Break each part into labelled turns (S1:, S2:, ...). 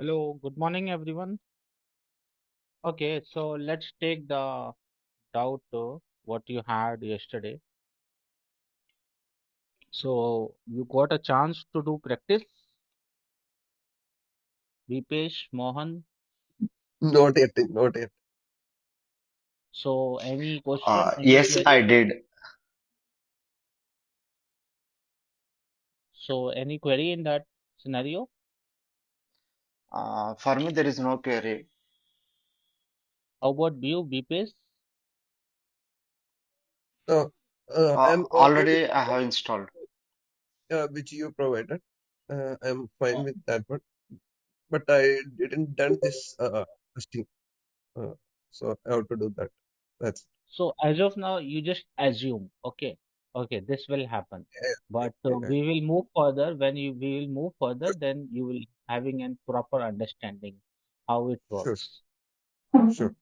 S1: Hello, good morning, everyone. Okay, so let's take the doubt what you had yesterday. So you got a chance to do practice, Vipesh, Mohan.
S2: Not yet, not yet.
S1: So any question, any
S3: Yes,
S1: query?
S3: I did.
S1: So any query in that scenario?
S3: For me, there is no query.
S1: How about you, Vipesh?
S2: No, I'm okay with
S3: Already I have installed.
S2: which you provided. I'm fine
S1: Uh,
S2: with that one, but I didn't done this testing, uh, so I have to do that. That's
S1: So as of now, you just assume, okay, this will happen. But
S2: yeah,
S1: we will move further. When we will move further, then you will having a proper understanding how it
S2: sure,
S1: works.
S2: sure.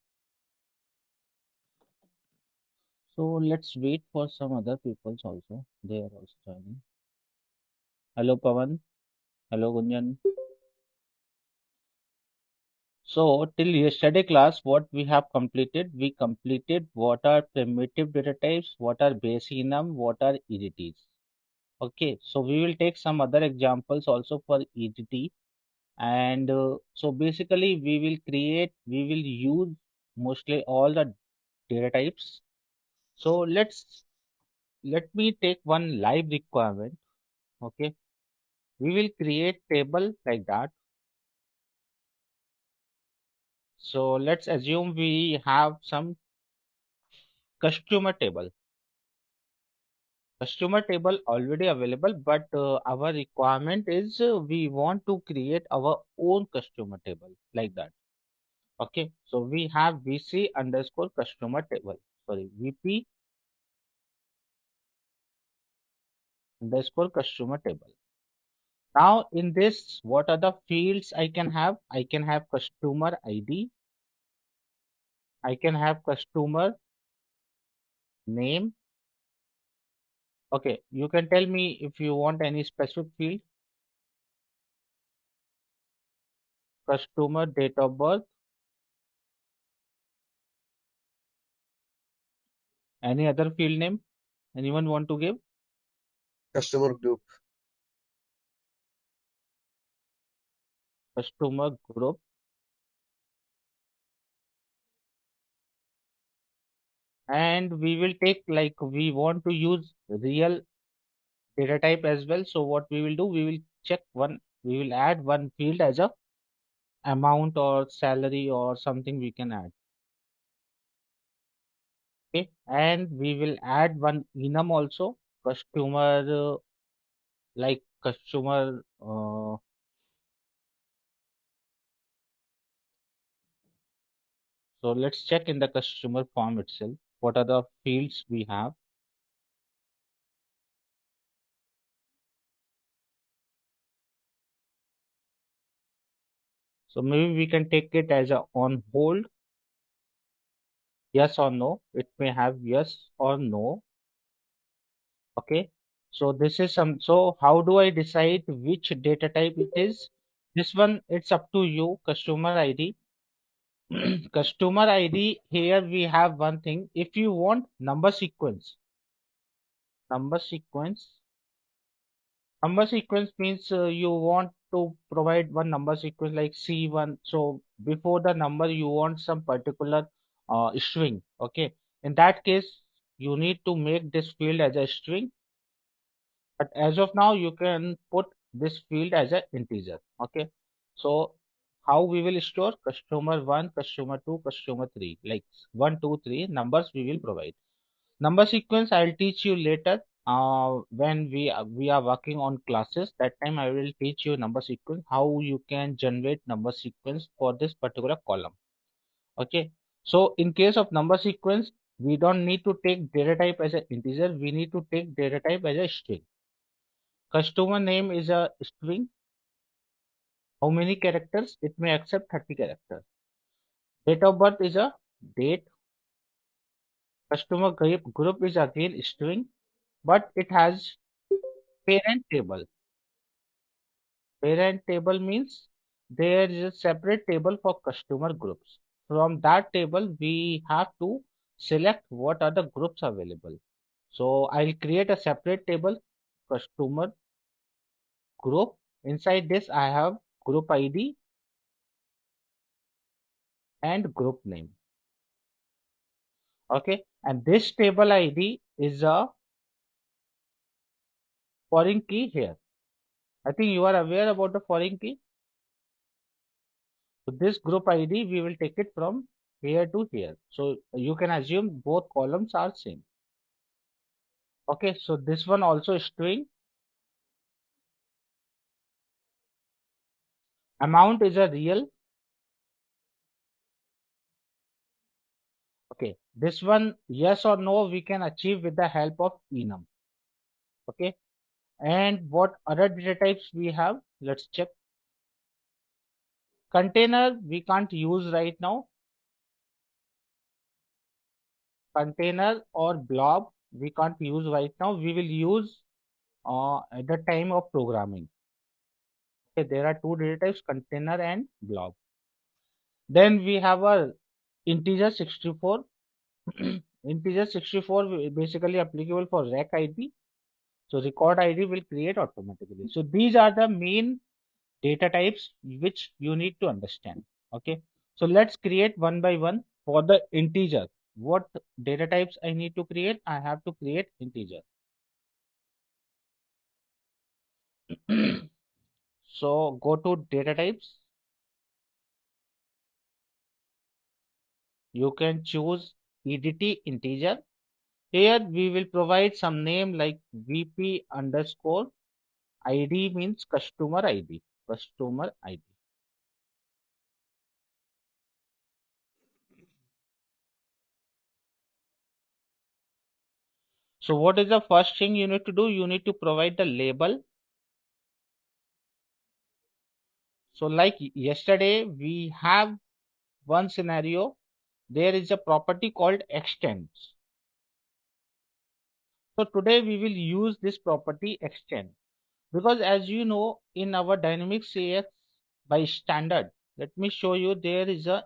S1: So let's wait for some other peoples also. They are also joining. Hello, Pawan. Hello, Gunjan. So till yesterday class, what we have completed, we completed what are primitive data types, what are base enum, what are EDTs. Okay, so we will take some other examples also for EDT. And so basically we will use mostly all the data types. So let me take one live requirement. Okay, we will create table like that. So let's assume we have some customer table. Customer table already available, but our requirement is we want to create our own customer table like that. Okay, so we have VC underscore customer table. Sorry, VP underscore customer table. Now in this, what are the fields I can have? I can have customer ID. I can have customer name. Okay, you can tell me if you want any specific field, customer date of birth, any other field name. Anyone want to give?
S2: Customer group,
S1: Customer group. And we will take like we want to use real data type as well. So what we will do, we will check one, we will add one field as a amount or salary or something we can add. Okay, and we will add one enum also, customer like customer. So let's check in the customer form itself. What are the fields we have? So maybe we can take it as a on hold, yes or no. It may have yes or no. Okay. So this is some. So how do I decide which data type it is? This one, it's up to you. Customer ID. Customer ID. Here we have one thing. If you want number sequence. Number sequence means you want to provide one number sequence like C1. So before the number, you want some particular string. Okay. In that case, you need to make this field as a string. But as of now, you can put this field as an integer. Okay. So how we will store customer one, customer two, customer three, like one, two, three numbers we will provide. Number sequence I'll teach you later. When we are working on classes, that time I will teach you number sequence, how you can generate number sequence for this particular column. Okay. So in case of number sequence, we don't need to take data type as an integer. We need to take data type as a string. Customer name is a string. How many characters? It may accept 30 characters. Date of birth is a date. Customer group is again string, but it has parent table. Parent table means there is a separate table for customer groups. From that table, we have to select what are the groups available. So I'll create a separate table, customer group. Inside this, I have group ID and group name. Okay, and this table ID is a foreign key here. I think you are aware about the foreign key. So this group ID, we will take it from here to here. So you can assume both columns are same. Okay, so this one also is string. Amount is a real. Okay, this one, yes or no, we can achieve with the help of enum. Okay, and what other data types we have? Let's check. Container we can't use right now. Container or blob we can't use right now. We will use at the time of programming. Okay, there are two data types, container and blob. Then we have a integer 64. Integer 64 basically applicable for rec ID. So record ID will create automatically. So these are the main data types which you need to understand. Okay. So let's create one by one. For the integer, what data types I need to create? I have to create integer. So go to data types. You can choose EDT integer. Here we will provide some name like VP underscore ID means customer ID. Customer ID. So what is the first thing you need to do? You need to provide the label. So like yesterday, we have one scenario. There is a property called extends. So today we will use this property extend because as you know in our dynamic CX by standard, let me show you there is a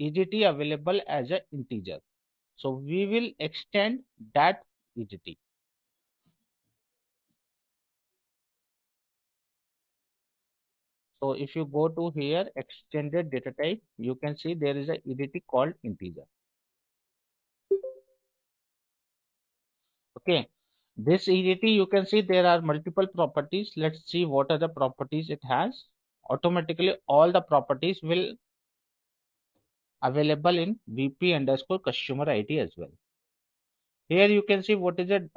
S1: EDT available as an integer. So we will extend that EDT. So if you go to here extended data type, you can see there is a EDT called integer. Okay. This EDT you can see there are multiple properties. Let's see what are the properties it has. Automatically all the properties will available in VP underscore customer ID as well. Here you can see what is it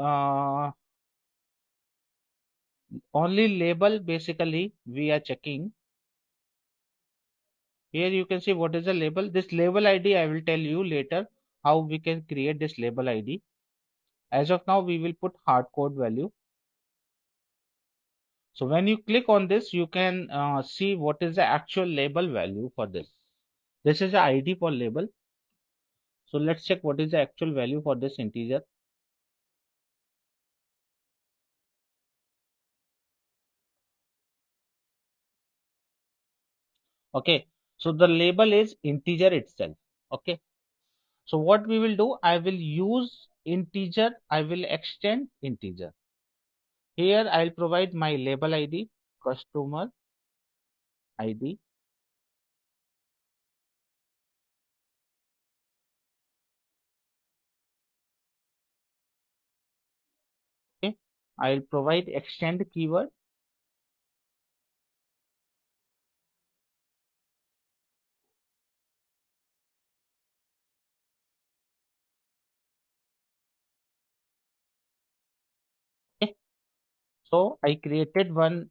S1: only label basically we are checking. Here you can see what is the label. This label ID I will tell you later how we can create this label ID. As of now we will put hard code value. So when you click on this you can see what is the actual label value for this. This is the ID for label. So let's check what is the actual value for this integer. Okay. So the label is integer itself. Okay. So what we will do, I will use integer, I will extend integer. Here I'll provide my label ID, customer ID. Okay. I'll provide extend keyword. Okay. So I created one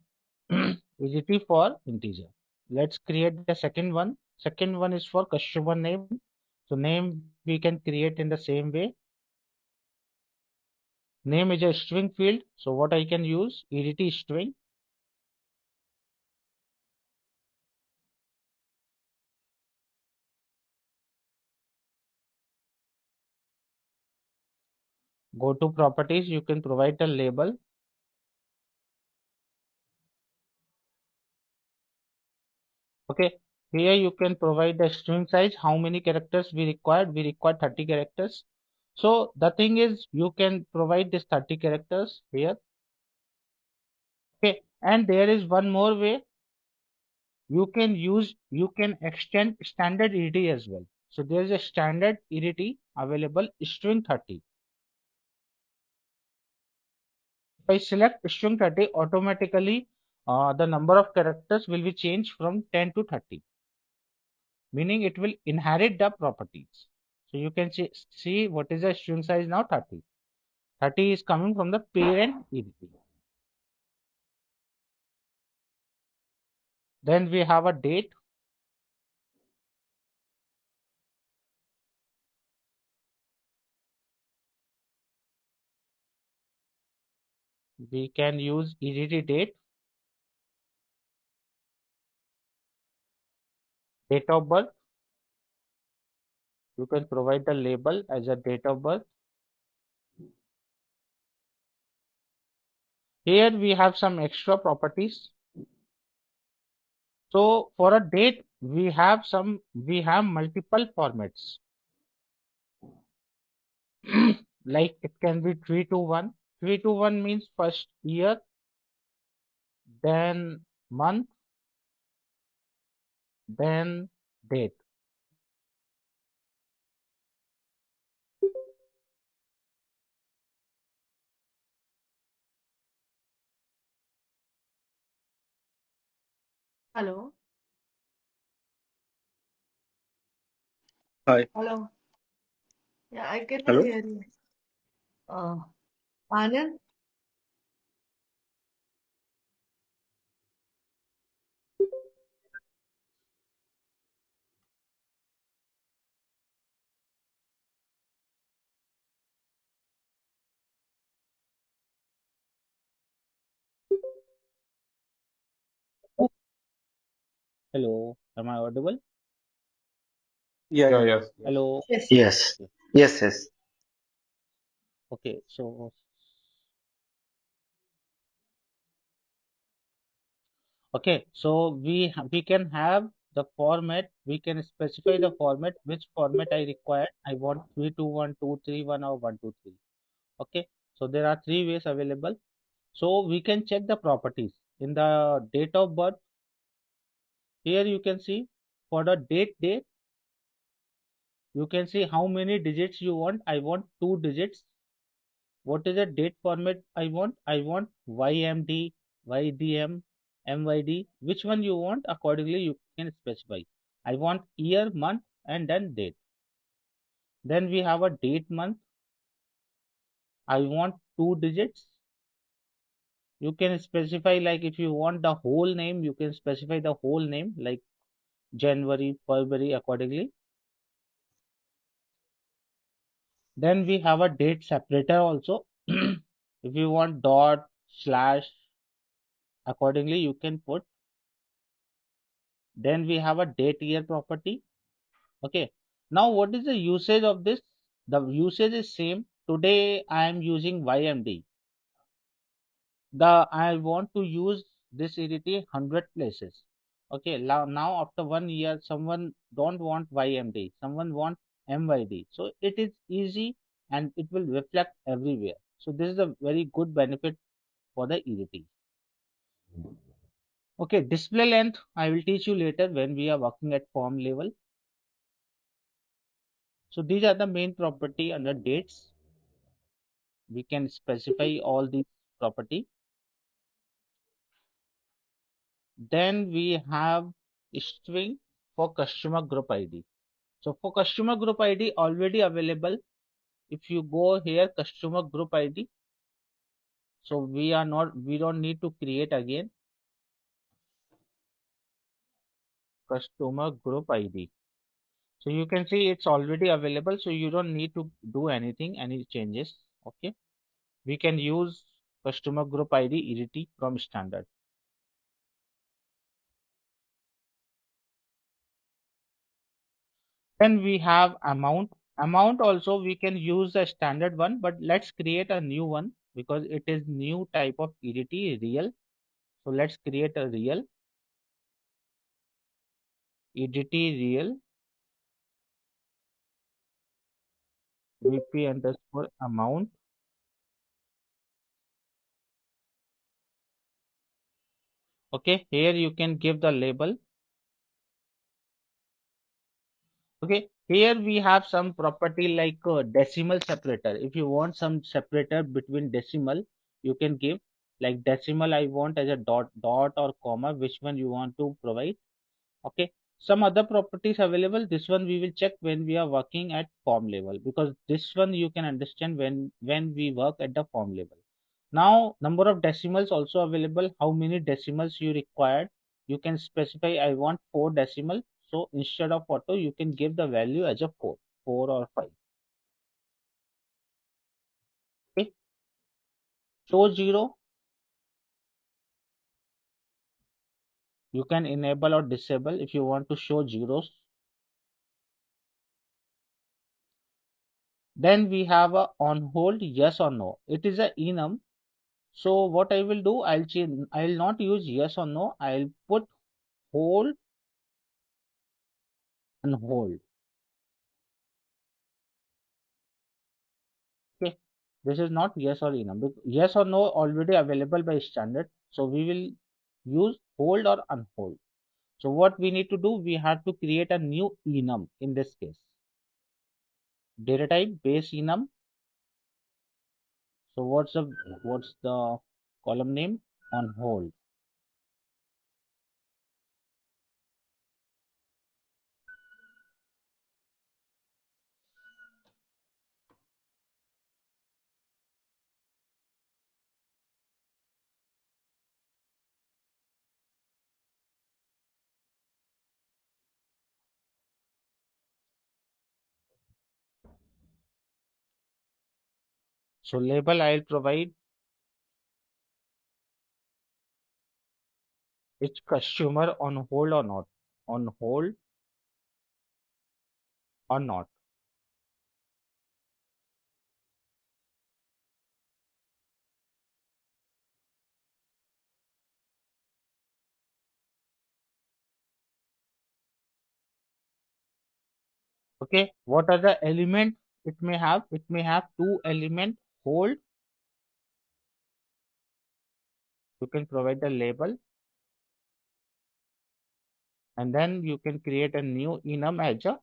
S1: EGT for integer. Let's create the second one. Second one is for customer name. So name we can create in the same way. Name is a string field. So what I can use EDT string. Go to properties. You can provide the label. Okay, here you can provide the string size, how many characters we required. We require 30 characters. So the thing is, you can provide this 30 characters here. Okay, and there is one more way. You can extend standard ED as well. So there is a standard EDT available, string 30. If I select string 30, automatically the number of characters will be changed from 10 to 30, meaning it will inherit the properties. So you can see what is the string size now, 30. 30 is coming from the parent EDT. Then we have a date. We can use EDT date, date of birth. You can provide the label as a date of birth. Here we have some extra properties. So for a date, we have multiple formats. Like it can be 3 to 1. 3 to 1 means first year, then month, then date.
S4: Hello.
S5: Hi.
S4: Hello. Yeah, I cannot
S5: Hello.
S4: hear you. Uh, Anand?
S1: Hello, am I audible?
S5: Yeah,
S3: Yeah,
S5: yeah.
S3: yes, yes.
S1: Hello.
S4: Yes.
S3: Yes,
S1: Okay.
S3: yes, yes.
S1: Okay. So we can have the format. We can specify the format. Which format I require? I want 3 to 1, 2 3 1, or 1 2 3. Okay. So there are three ways available. So we can check the properties in the date of birth. Here you can see for the date, you can see how many digits you want. I want 2 digits. What is the date format I want? I want YMD, YDM, MYD. Which one you want? Accordingly, you can specify. I want year, month, and then date. Then we have a date month. I want 2 digits. You can specify, like if you want the whole name, you can specify the whole name like January, February accordingly. Then we have a date separator also. If you want dot, slash, accordingly you can put. Then we have a date year property. Okay. Now what is the usage of this? The usage is same. Today I am using YMD. I want to use this EDT 100 places. Okay. Now after 1 year, someone don't want YMD. Someone want MYD. So it is easy and it will reflect everywhere. So this is a very good benefit for the EDT. Okay. Display length, I will teach you later when we are working at form level. So these are the main property under dates. We can specify all these property. Then we have string for customer group ID. So for customer group ID already available. If you go here customer group ID, so we don't need to create again customer group ID. So you can see it's already available. So you don't need to do anything, any changes. Okay. We can use customer group ID EDT from standard. Then we have amount. Amount also we can use the standard one, but let's create a new one because it is new type of EDT real. So let's create a real. EDT real VP underscore amount. Okay, here you can give the label. Okay, here we have some property like decimal separator. If you want some separator between decimal, you can give like decimal. I want as a dot or comma. Which one you want to provide? Okay, some other properties available. This one we will check when we are working at form level, because this one you can understand when we work at the form level. Now, number of decimals also available. How many decimals you required? You can specify. I want 4 decimal. So instead of auto, you can give the value as a 4 or 5. Okay. Show zero. You can enable or disable if you want to show zeros. Then we have a on hold, yes or no. It is a enum. So what I will do, I'll change. I'll not use yes or no. I'll put hold and hold. Okay. This is not yes or enum. Yes or no already available by standard. So we will use hold or unhold. So what we need to do, we have to create a new enum in this case. Data type base enum. So what's the column name? On hold. So label I'll provide is customer on hold or not. On hold or not. Okay, what are the element it may have? It may have 2 element hold. You can provide the label and then you can create a new enum as a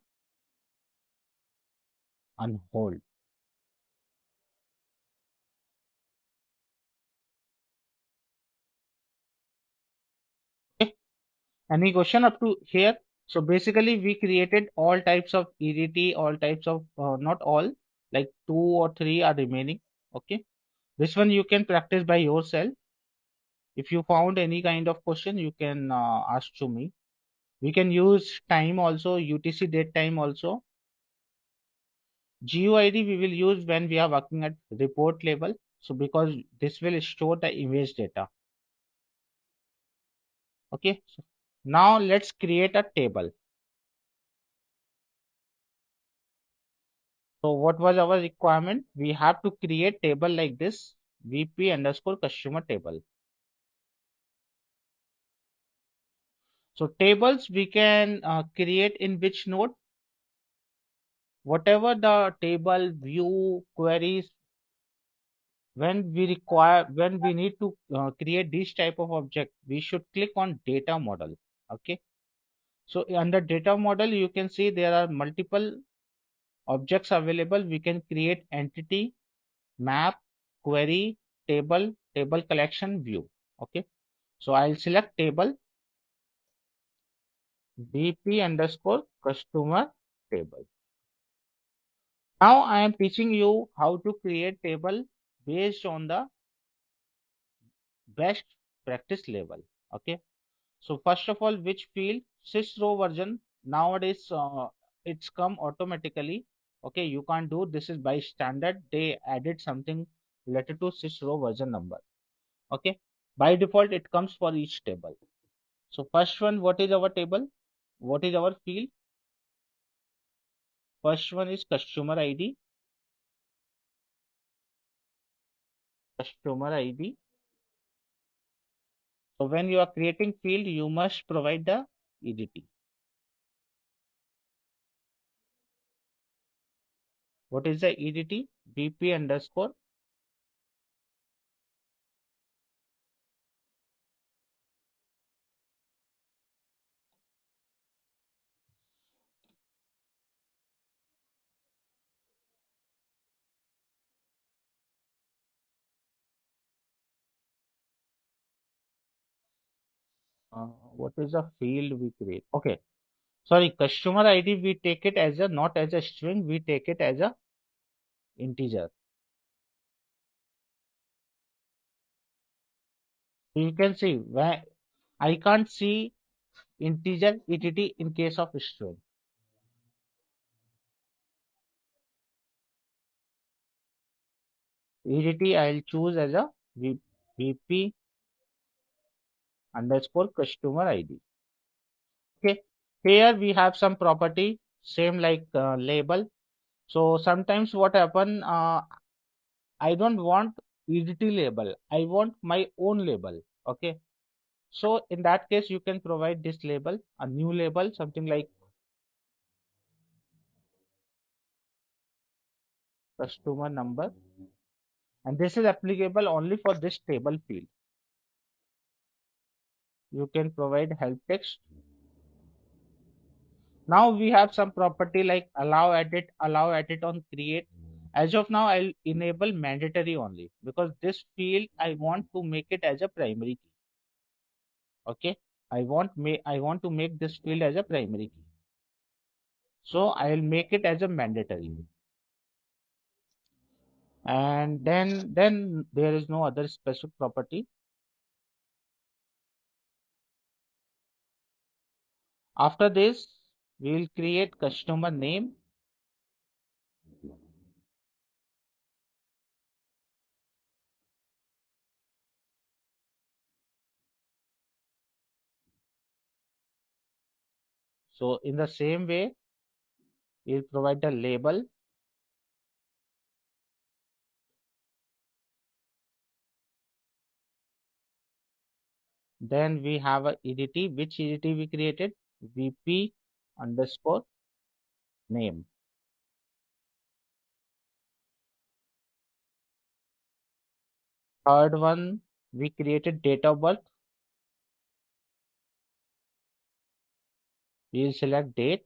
S1: unhold. Okay, any question up to here? So basically we created all types of EDT, all types of not all, like 2 or 3 are remaining. Okay, this one you can practice by yourself. If you found any kind of question, you can ask to me. We can use time also, UTC date time also. GUID we will use when we are working at report level. So because this will store the image data. Okay. So now let's create a table. So what was our requirement? We have to create table like this, VP underscore customer table. So tables we can create in which node? Whatever the table, view, queries, when we need to create this type of object, we should click on data model. Okay. So under data model, you can see there are multiple objects available. We can create entity, map, query, table, table collection, view. Okay. So I'll select table, BP underscore customer table. Now I am teaching you how to create table based on the best practice level. Okay. So first of all, which field? Sysrow version. Nowadays, it's come automatically. Okay, you can't do this is by standard. They added something related to Sysrow version number. Okay, by default it comes for each table. So first one, what is our table? What is our field? First one is customer ID. Customer ID. So when you are creating field, you must provide the EDT. What is the EDT? VP underscore. What is the field we create? Okay. Sorry, customer ID, we take it as a, not as a string, we take it as a integer. You can see where I can't see integer ETT in case of string. EDT I'll choose as a VP underscore customer ID. Okay. Here we have some property, same like label. So sometimes what happen, I don't want EDT label. I want my own label. Okay. So in that case, you can provide this label, a new label, something like customer number. And this is applicable only for this table field. You can provide help text. Now we have some property like allow edit on create. As of now, I'll enable mandatory only because this field I want to make it as a primary key. Okay, I want to make this field as a primary key. So I'll make it as a mandatory. And then there is no other specific property. After this, we will create customer name. So in the same way, we'll provide the label. Then we have a EDT. Which EDT we created? VP underscore name. Third one, we created date of birth. We will select date.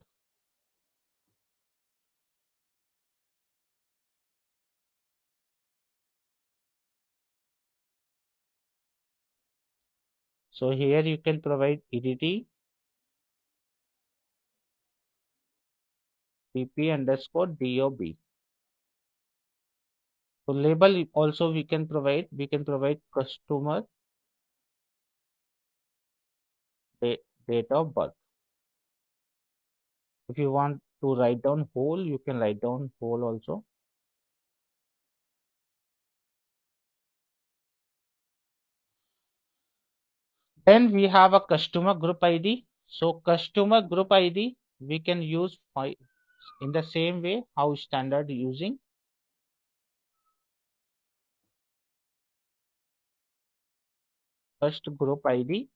S1: So here you can provide EDT VP underscore DOB. So label also we can provide. We can provide customer date of birth. If you want to write down whole, you can write down whole also. Then we have a customer group ID. So customer group ID we can use in the same way how standard using first group ID.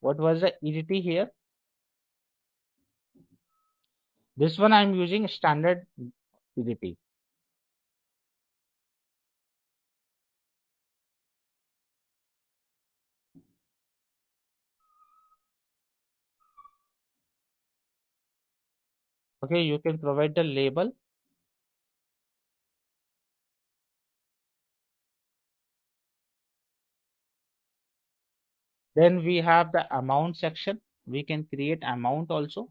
S1: What was the EDT here? This one I'm using standard EDT. Okay, you can provide the label. Then we have the amount section. We can create amount also.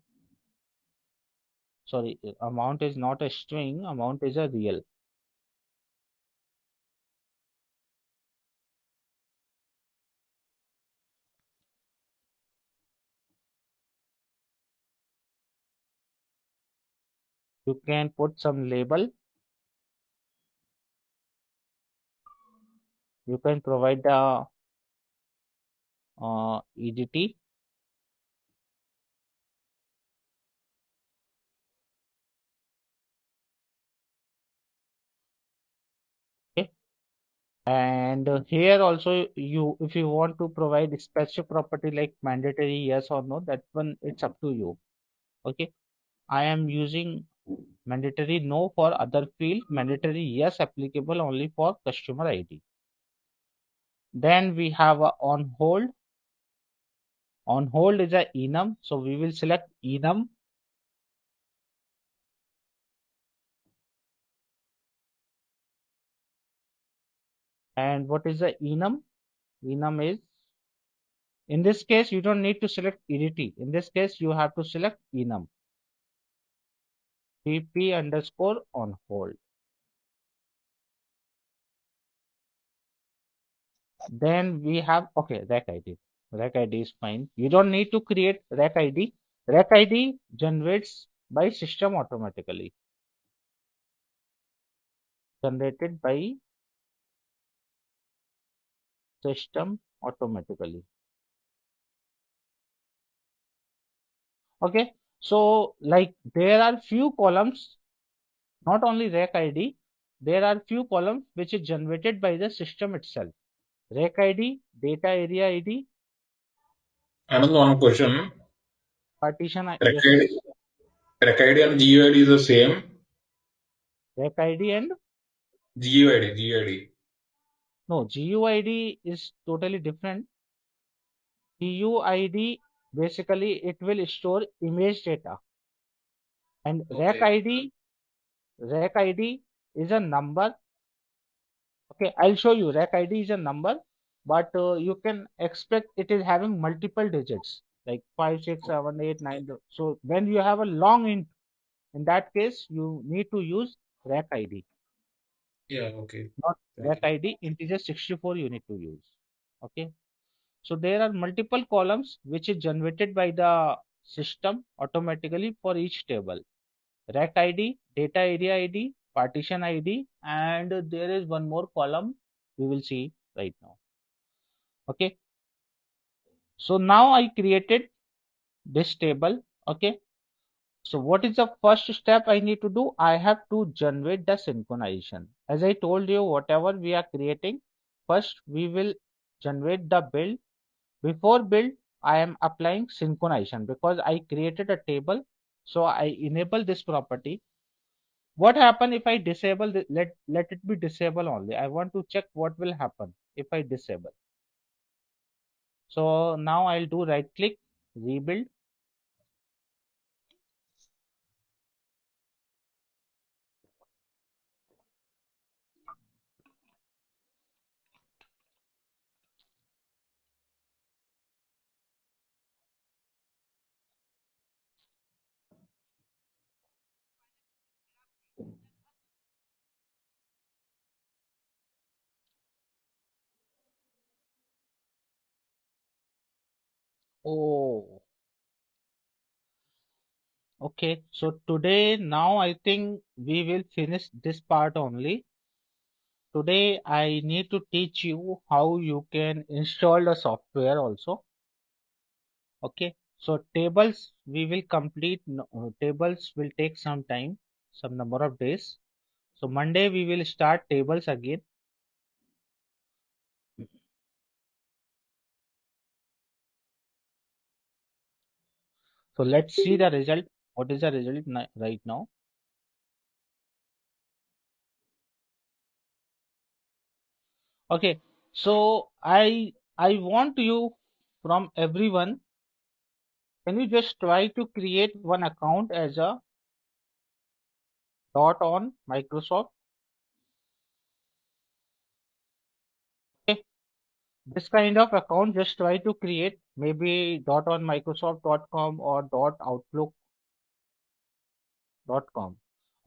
S1: Sorry, amount is not a string, amount is a real. You can put some label. You can provide the EDT. Okay. And here also you, if you want to provide specific property like mandatory yes or no, that one it's up to you. Okay. I am using Mandatory no for other field. Mandatory yes applicable only for customer ID. Then we have a on hold. On hold is a enum. So we will select enum. And what is the enum? Enum is, in this case, you don't need to select EDT. In this case, you have to select enum. PP underscore on hold. Then we have, okay, rack ID. Rack ID is fine. You don't need to create rack ID. Rack ID generates by system automatically. Generated by system automatically. Okay. So like there are few columns, not only rack ID, there are few columns which is generated by the system itself. Rack ID, data area ID,
S6: Another one question.
S1: partition, yes,
S6: Record,
S1: please.
S6: record and GUID is the same.
S1: Rack ID and
S6: GUID.
S1: no, GUID is totally different. GUID basically it will store image data, and
S6: Okay.
S1: rack ID is a number. Okay, I'll show you. Rack ID is a number, but you can expect it is having multiple digits like 5, 6, 7, 8, 9. So when you have a long int, in that case, you need to use rack ID,
S6: Yeah, okay.
S1: not
S6: Thank
S1: rack
S6: you.
S1: ID integer 64 you need to use. Okay. So there are multiple columns which is generated by the system automatically for each table. Rack ID, data area ID, partition ID, and there is one more column we will see right now. Okay. So now I created this table. Okay. So what is the first step I need to do? I have to generate the synchronization. As I told you, whatever we are creating, first we will generate the build. Before build, I am applying synchronization because I created a table. So I enable this property. What happen if I disable the, let it be disable only. I want to check what will happen if I disable. So now I'll do right click, rebuild. Oh, okay. So today, now I think we will finish this part only. Today, I need to teach you how you can install the software also. Okay. So tables, we will complete, tables will take some time, some number of days. So Monday, we will start tables again. So let's see the result. What is the result right now? Okay. So I want you from everyone, can you just try to create one account as a dot on Microsoft? Okay. This kind of account just try to create maybe dot on Microsoft.com or dot Outlook.com.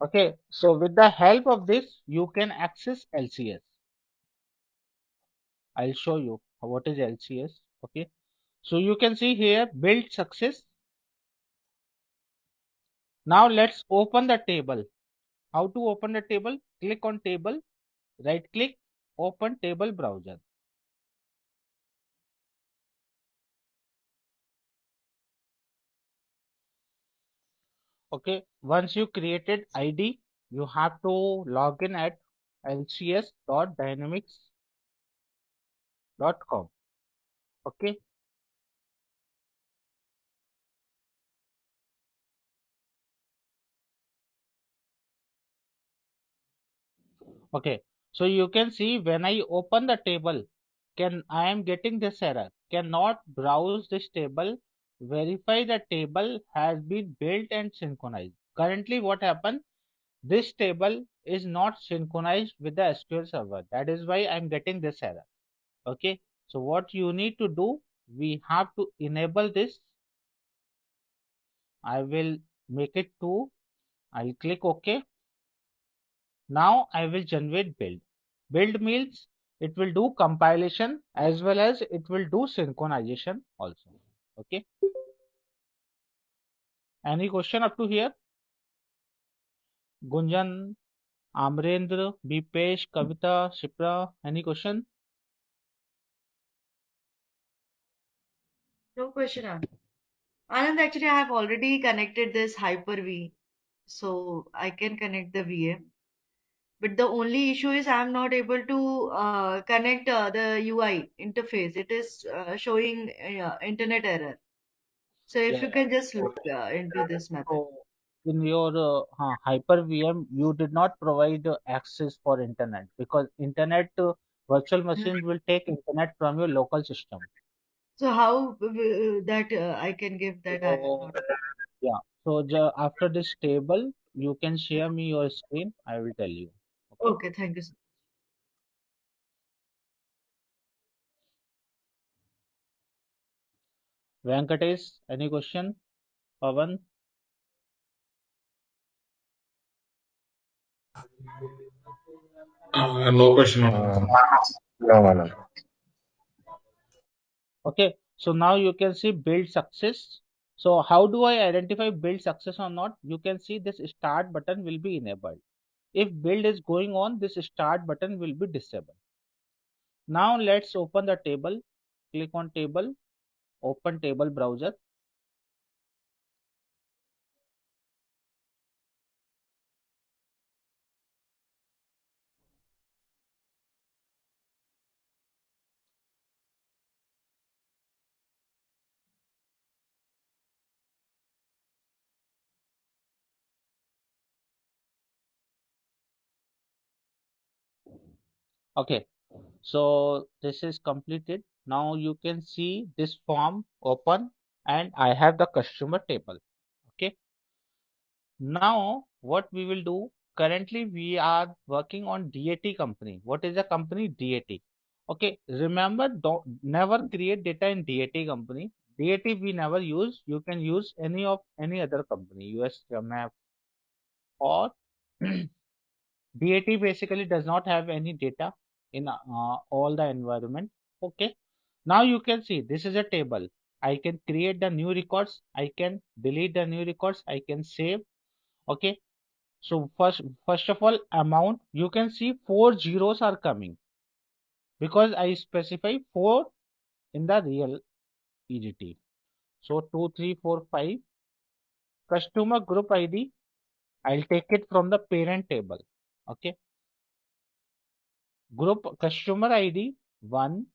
S1: Okay. So with the help of this, you can access LCS. I'll show you what is LCS. Okay. So you can see here build success. Now let's open the table. How to open the table? Click on table, right click, open table browser. Okay, once you created ID, you have to log in at lcs.dynamics.com. Okay, Okay, so you can see when I open the table, I am getting this error. Cannot browse this table, verify the table has been built and synchronized. Currently, what happened? This table is not synchronized with the SQL server. That is why I'm getting this error. Okay, so what you need to do, we have to enable this. I will make it true. I'll click OK. Now I will generate build. Build means it will do compilation as well as it will do synchronization also. Okay. Any question up to here? Gunjan, Amrendra, Bipesh, Kavita, Shipra, any question?
S4: No question, Anand. Anand, actually, I have already connected this Hyper-V, so I can connect the VM. But the only issue is I'm not able to connect the UI interface. It is showing internet error. So if
S1: Yeah.
S4: you can just look into this method.
S1: So in your Hyper VM, you did not provide access for internet because internet virtual
S4: Hmm.
S1: machines will take internet from your local system.
S4: So how that I can give that I am
S1: So
S4: not able.
S1: yeah, so after this table, you can share me your screen. I will tell you. Okay.
S4: Okay, thank you, sir.
S1: Venkatesh, any question? Pavan?
S6: No question.
S5: No, Anand.
S1: Okay. So now you can see build success. So how do I identify build success or not? You can see this start button will be enabled. If build is going on, this start button will be disabled. Now let's open the table. Click on table, open table browser. Okay. So this is completed. Now you can see this form open and I have the customer table. Okay. Now what we will do, currently we are working on DAT company. What is the company? DAT. Okay. Remember, don't never create data in DAT company. DAT we never use. You can use any other company, US map or DAT basically does not have any data in all the environment. Okay. Now you can see this is a table. I can create the new records. I can delete the new records. I can save. Okay. So first of all, amount, you can see four zeros are coming because I specify four in the real EDT. So 2, 3, 4, 5. Customer group ID, I'll take it from the parent table. Okay. Group customer ID 1,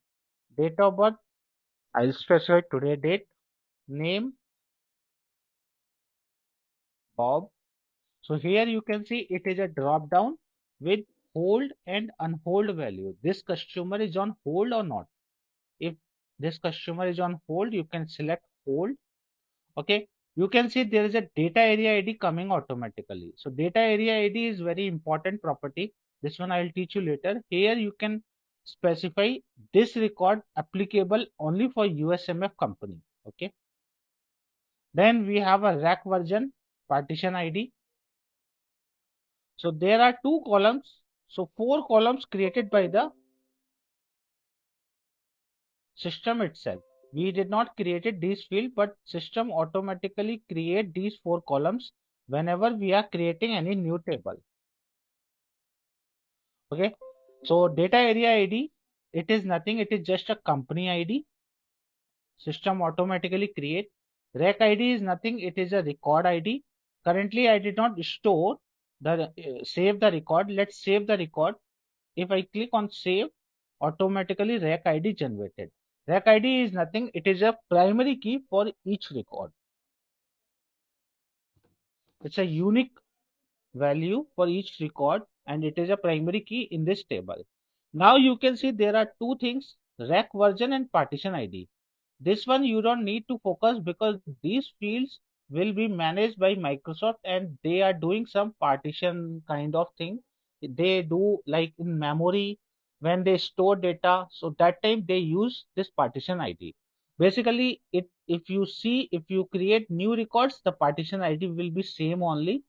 S1: date of birth, I'll specify today date, name Bob. So here you can see it is a drop down with hold and unhold value. This customer is on hold or not. If this customer is on hold, you can select hold. Okay. You can see there is a data area ID coming automatically. So data area ID is very important property. This one I will teach you later. Here you can specify this record applicable only for USMF company. Okay. Then we have a rack version, partition ID. So there are two columns. So four columns created by the system itself. We did not created these field, but system automatically create these four columns whenever we are creating any new table. Okay. So data area ID, it is nothing. It is just a company ID. System automatically create. Rec ID is nothing. It is a record ID. Currently, I did not store the save the record. Let's save the record. If I click on save, automatically rec ID generated. Rec ID is nothing. It is a primary key for each record. It's a unique value for each record and it is a primary key in this table. Now you can see there are two things, rec version and partition ID. This one you don't need to focus because these fields will be managed by Microsoft and they are doing some partition kind of thing. They do like in memory when they store data. So that time they use this partition ID. Basically, if you see, if you create new records, the partition ID will be same only.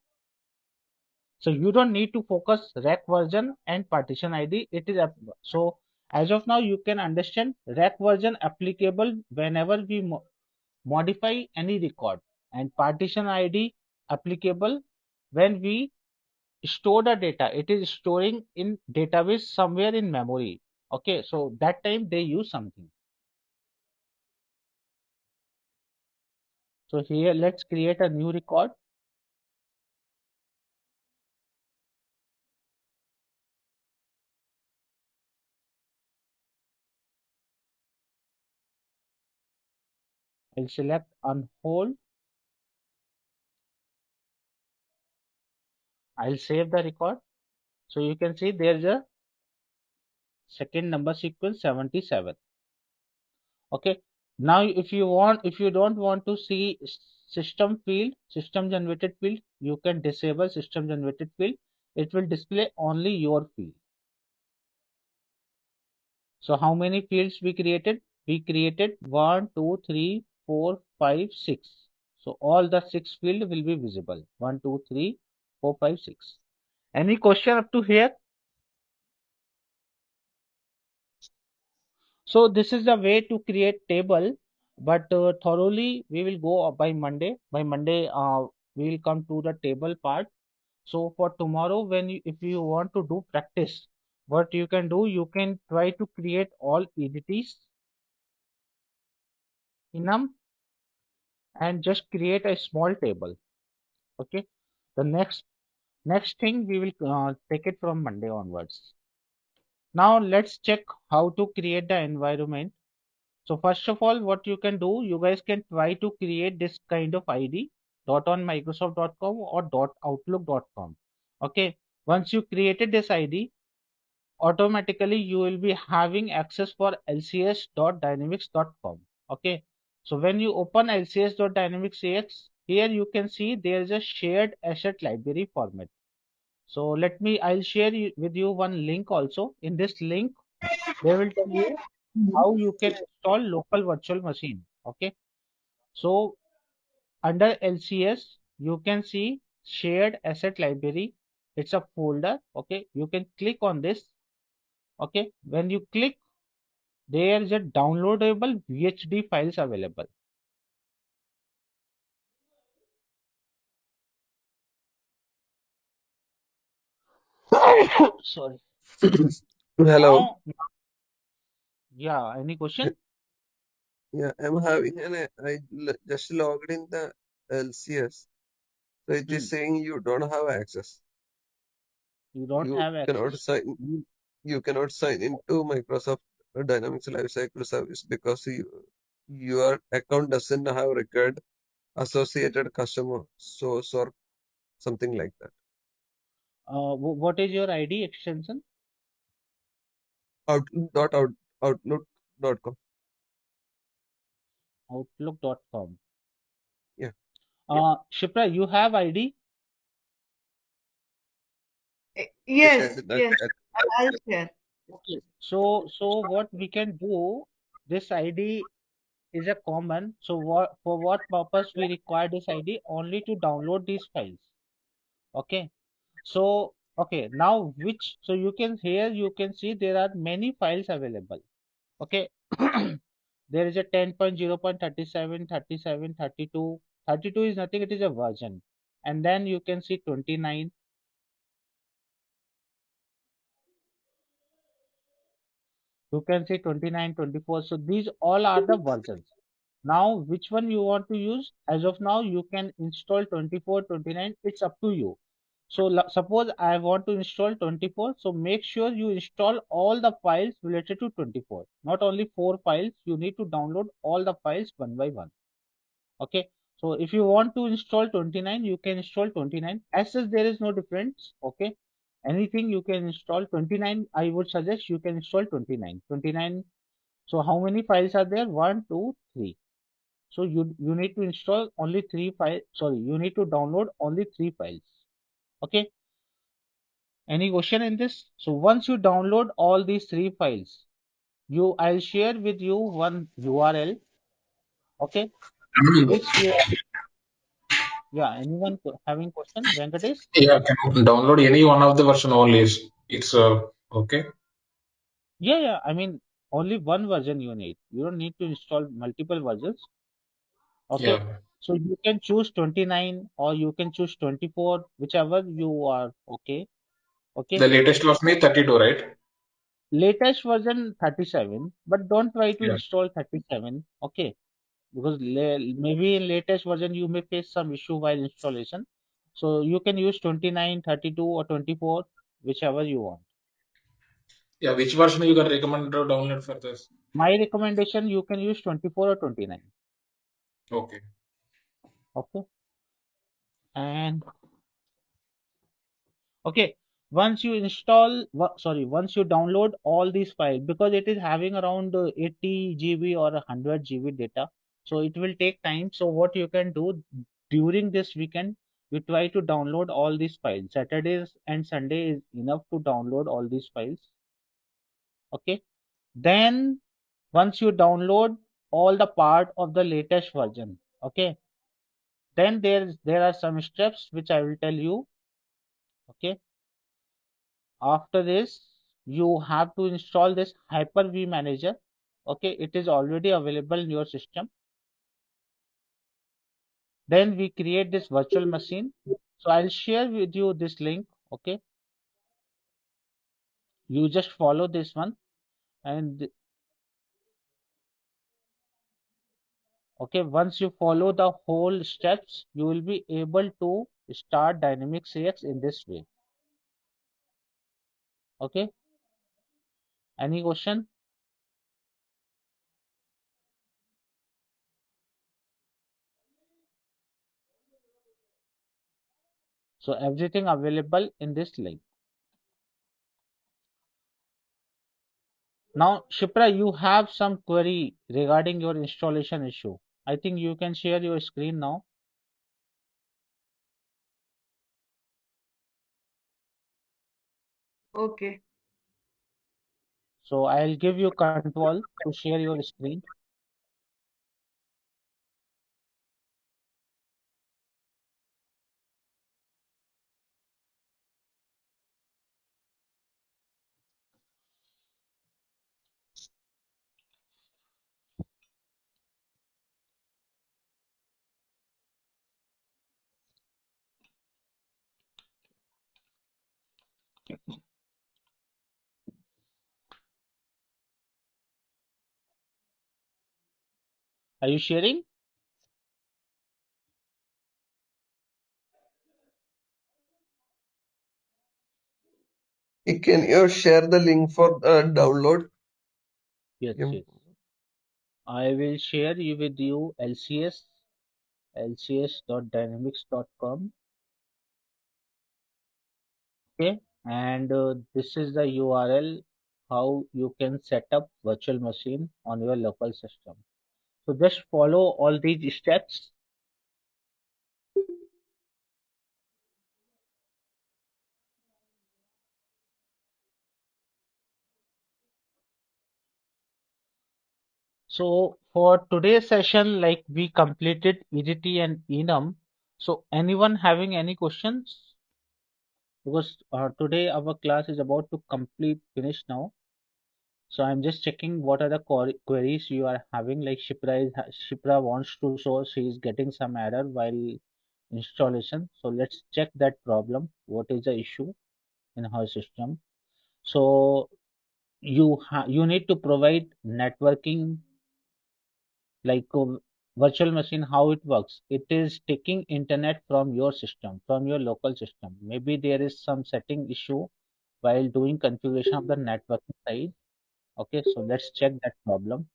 S1: So you don't need to focus rec version and partition ID. It is so as of now you can understand rec version applicable whenever we modify any record, and partition ID applicable when we store the data. It is storing in database somewhere in memory. Okay, so that time they use something. So here let's create a new record. I'll select on hold. I'll save the record. So you can see there's a second number sequence 77. Okay, now if you don't want to see system generated field, you can disable system generated field. It will display only your field. So how many fields we created? We created 1, 2, 3, 4, 5, 6. So all the 6 field will be visible. 1, 2, 3, 4, 5, 6. Any question up to here? So this is the way to create table, but thoroughly we will go by Monday. By Monday, we will come to the table part. So for tomorrow, if you want to do practice, what you can do, you can try to create all entities in them and just create a small table. Okay. The next thing we will take it from Monday onwards. Now let's check how to create the environment. So first of all, what you can do, you guys can try to create this kind of ID dot on Microsoft.com or dot Outlook.com. Okay. Once you created this ID, automatically you will be having access for lcs.dynamics.com. Okay. So when you open lcs.dynamics.ax, here you can see there is a shared asset library format. So I'll share with you one link also. In this link, they will tell you how you can install local virtual machine. Okay. So under LCS, you can see shared asset library. It's a folder. Okay. You can click on this. Okay. When you click, there is a downloadable VHD files available. Sorry.
S2: Hello.
S1: Now, yeah, any question?
S2: Yeah, I'm having just logged in the LCS. So it is
S1: Hmm.
S2: saying you don't have access.
S1: You don't
S2: You
S1: have
S2: cannot
S1: access.
S2: sign. You cannot sign into Microsoft Dynamics Lifecycle Service because your account doesn't have record associated customer source or something like that.
S1: What is your ID extension?
S2: Out dot out outlook.com.
S1: Outlook.com.
S2: Yeah.
S1: Shipra, you have ID?
S2: Yes,
S4: Yes,
S2: that,
S4: yes.
S2: that
S4: I'll share.
S1: Okay. So what we can do, this ID is a common. So for what purpose we require this ID? Only to download these files. Okay. So okay, now so you can here you can see there are many files available. Okay. There is a 10.0.37, 37, 32. 32 is nothing, it is a version. And then you can see 29. You can see 29, 24. So these all are the versions. Now, which one you want to use? As of now, you can install 24, 29. It's up to you. So suppose I want to install 24. So make sure you install all the files related to 24. Not only 4 files. You need to download all the files one by one. Okay. So if you want to install 29, you can install 29. As such, there is no difference. Okay. Anything you can install 29. I would suggest you can install 29. 29. So how many files are there? One, two, three. So you need to install only three files. Sorry, you need to download only three files. Okay. Any question in this? So once you download all these three files, I'll share with you one URL. Okay, which you yeah. Anyone having question? Venkatesh?
S6: Yeah, can download any one of the version only. It's okay.
S1: Yeah. I mean, only one version you need. You don't need to install multiple versions. Okay.
S6: Yeah.
S1: So you can choose 29 or you can choose 24, whichever you are okay. Okay.
S6: The latest version is 32, right?
S1: Latest version 37, but don't try to
S6: Yeah.
S1: install 37. Okay. Because maybe in latest version you may face some issue while installation. So you can use 29, 32, or 24, whichever you want.
S6: Yeah. Which version you can recommend to download for this?
S1: My recommendation, you can use 24 or 29.
S6: Okay.
S1: Okay. And okay, once you once you download all these files, because it is having around 80 GB or 100 GB data, so it will take time. So what you can do during this weekend, you try to download all these files. Saturdays and Sunday is enough to download all these files. Okay. Then once you download all the part of the latest version, okay, then there are some steps which I will tell you. Okay. After this, you have to install this Hyper-V Manager. Okay, it is already available in your system. Then we create this virtual machine. So I'll share with you this link. Okay, you just follow this one, and okay, once you follow the whole steps, you will be able to start Dynamics AX in this way. Okay, any question? So everything available in this link. Now, Shipra, you have some query regarding your installation issue. I think you can share your screen now.
S4: Okay.
S1: So I'll give you control to share your screen. Are you sharing?
S2: Can you share the link for the download?
S1: Yes,
S2: Yeah.
S1: yes. I will share you with you lcs.dynamics.com. Okay, and this is the URL how you can set up virtual machine on your local system. So just follow all these steps. So for today's session, like we completed EDT and enum. So anyone having any questions? Because today our class is about to complete finish now. So I'm just checking what are the queries you are having. Like Shipra wants to show she is getting some error while installation. So let's check that problem. What is the issue in her system? So you need to provide networking, like virtual machine. How it works? It is taking internet from your system, from your local system. Maybe there is some setting issue while doing configuration of the networking side. Okay, so let's check that problem.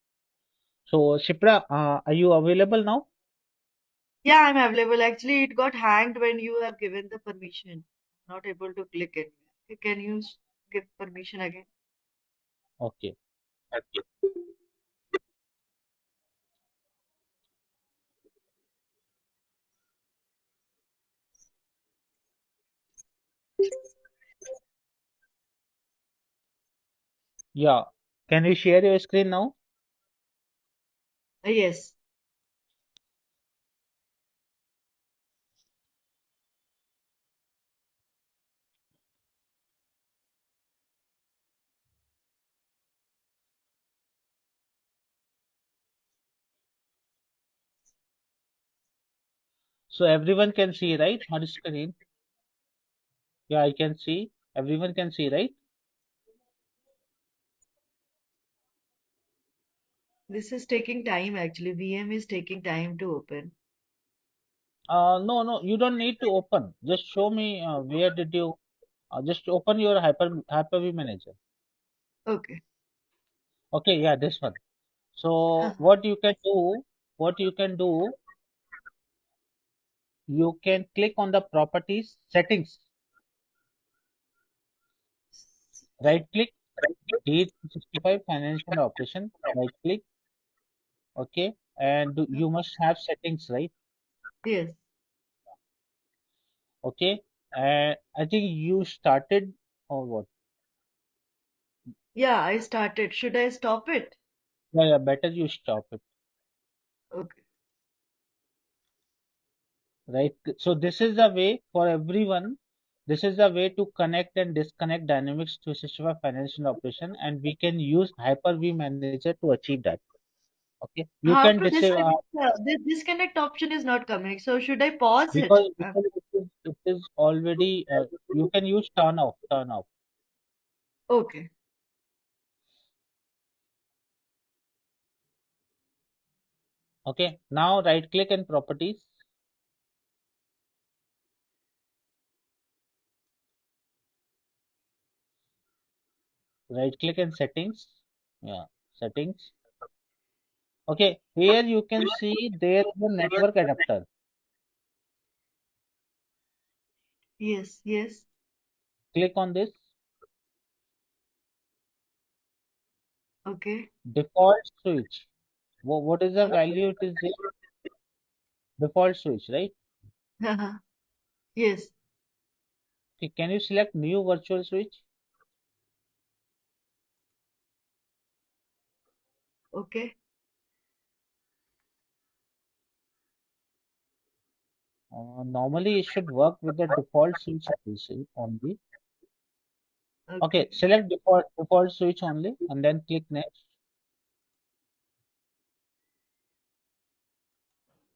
S1: So, Shipra, are you available now?
S4: Yeah, I'm available. Actually, it got hanged when you have given the permission. Not able to click it. Can you give permission again?
S1: Okay. Yeah. Can you share your screen now?
S4: Yes.
S1: So everyone can see, right? On screen. Yeah, I can see. Everyone can see, right?
S4: This is taking time actually. VM is taking time to open.
S1: No, no, you don't need to open. Just show me where did you just open your Hyper-V manager.
S4: Okay.
S1: Okay, yeah, this one. So what you can do, you can click on the properties settings, right click, D365 financial operation, right click, okay, and you must have settings, right?
S4: Yes.
S1: Okay, and I think you started or what?
S4: Yeah, I started. Should I stop it?
S1: Yeah, yeah, better you stop it,
S4: Okay.
S1: right? So this is the way for everyone. This is the way to connect and disconnect Dynamics 365 financial operation, and we can use Hyper-V Manager to achieve that. Okay, you
S4: How
S1: can
S4: to
S1: disable
S4: disconnect? The disconnect option is not coming. So should I pause it?
S1: because it is already you can use turn off.
S4: Okay.
S1: Okay, now right click in properties, right click in settings, yeah, settings. Okay, here you can see there is a network adapter.
S4: Yes. Yes.
S1: Click on this
S4: Okay.
S1: default switch. What is the value it is there? Default switch, right?
S4: Yes.
S1: Okay, can you select new virtual switch?
S4: Okay.
S1: Normally it should work with the default switch only. Okay,
S4: Okay.
S1: select default switch only and then click next.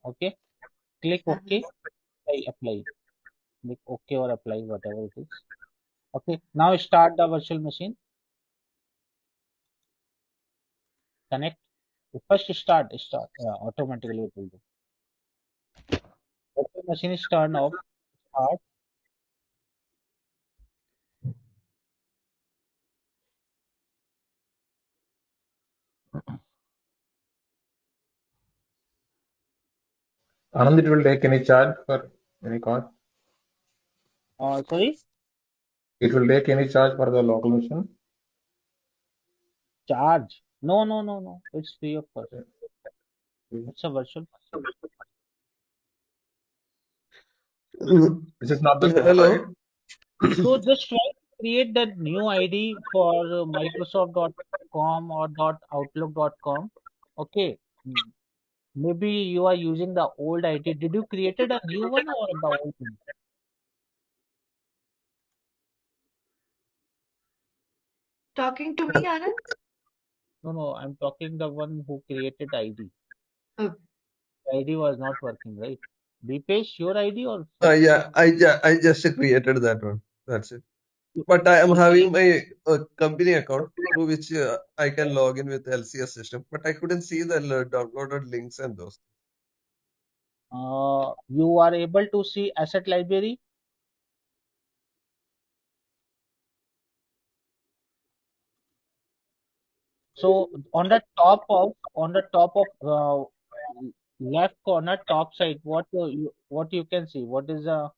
S1: Okay, click OK. Apply. Click OK or apply, whatever it is. Okay, now start the virtual machine. Connect. First start. Yeah, automatically it will do. Virtual machine is turned off. Start.
S6: Anand, it will take any charge for any call?
S1: Sorry,
S6: It will take any charge for the local machine?
S1: charge. No, no, no, no. It's free of cost.
S6: Okay.
S1: It's a virtual machine.
S6: This is not the top, right?
S2: Hello.
S1: So just try to create that new ID for Microsoft.com or .outlook.com. Okay. Maybe you are using the old ID. Did you created a new one or the old one?
S4: Talking to me, Anand?
S1: No, no, I'm talking the one who created ID.
S4: Okay.
S1: ID was not working, right? Deepesh, your ID also.
S2: Yeah, I just created that one. That's it.
S1: So,
S2: But I am
S1: so
S2: having my company account through which I can log in with LCS system. But I couldn't see the downloaded links and those.
S1: you are able to see asset library. So on the top of left corner top side, what you can see? What is a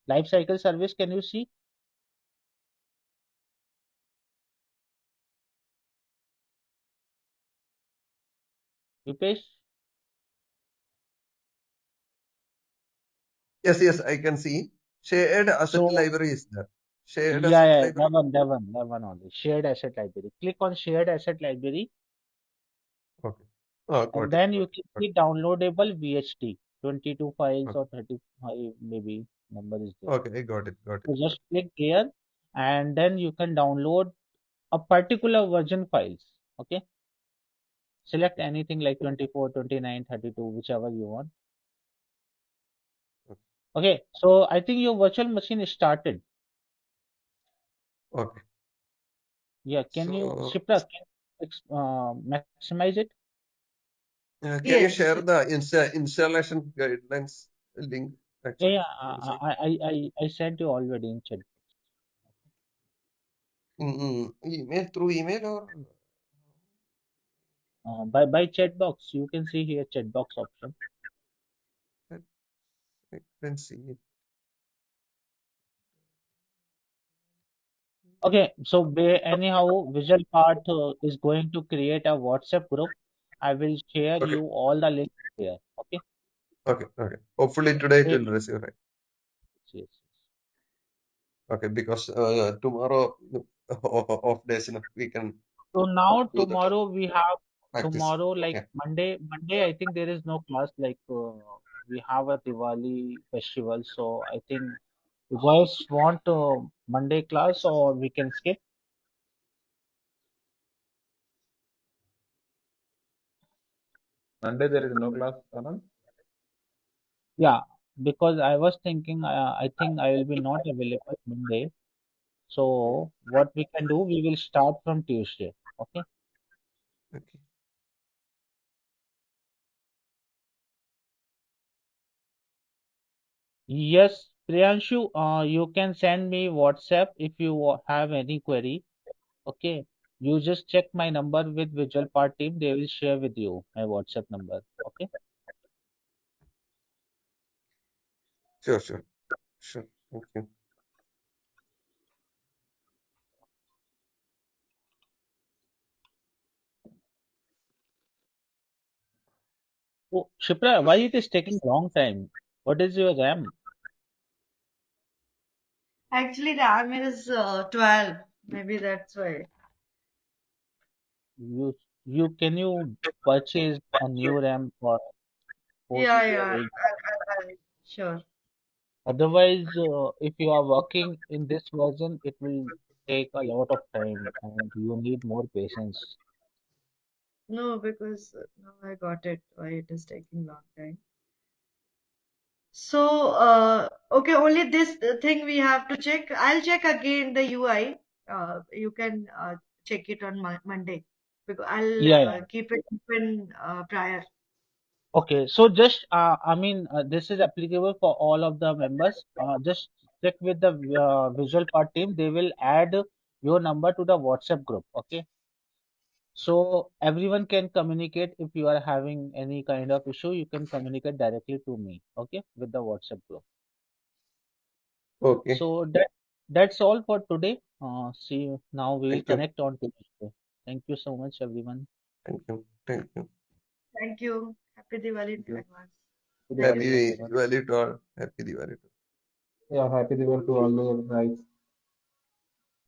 S1: life cycle service? Can you see? Rupesh?
S2: Yes, yes, I can see. Shared asset
S1: So
S2: library is there. Shared
S1: yeah,
S2: asset
S1: yeah,
S2: library.
S1: that one only. Shared asset library. Click on shared asset library,
S2: Okay. Oh,
S1: and
S2: got it,
S1: then
S2: got
S1: you
S2: it,
S1: can
S2: got
S1: see downloadable VHT. 22
S2: it.
S1: files
S2: Okay,
S1: or 35 maybe number is there.
S2: okay, I got it, got it.
S1: So just click there, and then you can download a particular version files. Okay. Select anything like 24, 29, 32, whichever you want.
S2: Okay.
S1: Okay. So I think your virtual machine is started.
S2: Okay.
S1: Yeah. Can you,
S2: So,
S1: Shipra, can you maximize it?
S2: can you
S4: Yes.
S2: share the installation guidelines link
S1: Yeah,
S2: actually
S1: yeah.
S2: inside?
S1: I sent you already in chat.
S2: Email through email or
S1: By chat box, you can see here chat box option.
S2: I I can see it.
S1: Okay, so anyhow, Visual Path is going to create a WhatsApp group. I will share
S2: Okay,
S1: you all the links here. Okay.
S2: okay, okay. Hopefully today it
S1: Eh,
S2: will receive, right?
S1: yes, yes.
S2: Okay, because tomorrow off days, we can
S1: So now
S2: do the practice.
S1: tomorrow like
S2: Yeah.
S1: Monday I think there is no class like we have a Diwali festival. So I think you guys want Monday class or we can skip.
S6: Monday there is no class, Anand.
S1: Yeah, because I was thinking, I think I will be not available Monday. So what we can do, we will start from Tuesday. Okay.
S2: Okay.
S1: Yes, Priyanshu, you can send me WhatsApp if you have any query. Okay. You just check my number with Visual Part team. They will share with you my WhatsApp number. Okay.
S2: Sure, sure, sure. Thank you.
S1: Oh, Shipra, why it is taking long time? What is your RAM?
S4: Actually, RAM is 12. Maybe that's why.
S1: You you can you purchase a new RAM for 4 GB
S4: Yeah,
S1: or
S4: yeah.
S1: 8 GB?
S4: Sure.
S1: Otherwise, if you are working in this version, it will take a lot of time and you need more patience.
S4: No, because now I got it. Why it is taking long time. So, okay, only this thing we have to check. I'll check again the UI. You can check it on Monday because I'll
S1: Yeah, yeah.
S4: keep it open prior.
S1: Okay, so just this is applicable for all of the members. Just check with the Visual Part team. They will add your number to the WhatsApp group. Okay, so everyone can communicate. If you are having any kind of issue, you can communicate directly to me. Okay, with the WhatsApp group.
S2: Okay.
S1: So that's all for today. See you now. We will
S2: Thank you.
S1: connect on Tuesday. Thank you so much, everyone.
S2: Thank you. Thank you.
S4: Thank you. Happy Diwali
S1: Thank
S4: in
S1: you.
S4: advance.
S1: Good
S4: Thank
S1: Diwali
S4: you.
S1: to
S2: Happy
S1: everyone.
S2: Diwali to all. Happy Diwali to all.
S6: Yeah, happy Diwali to all the guys.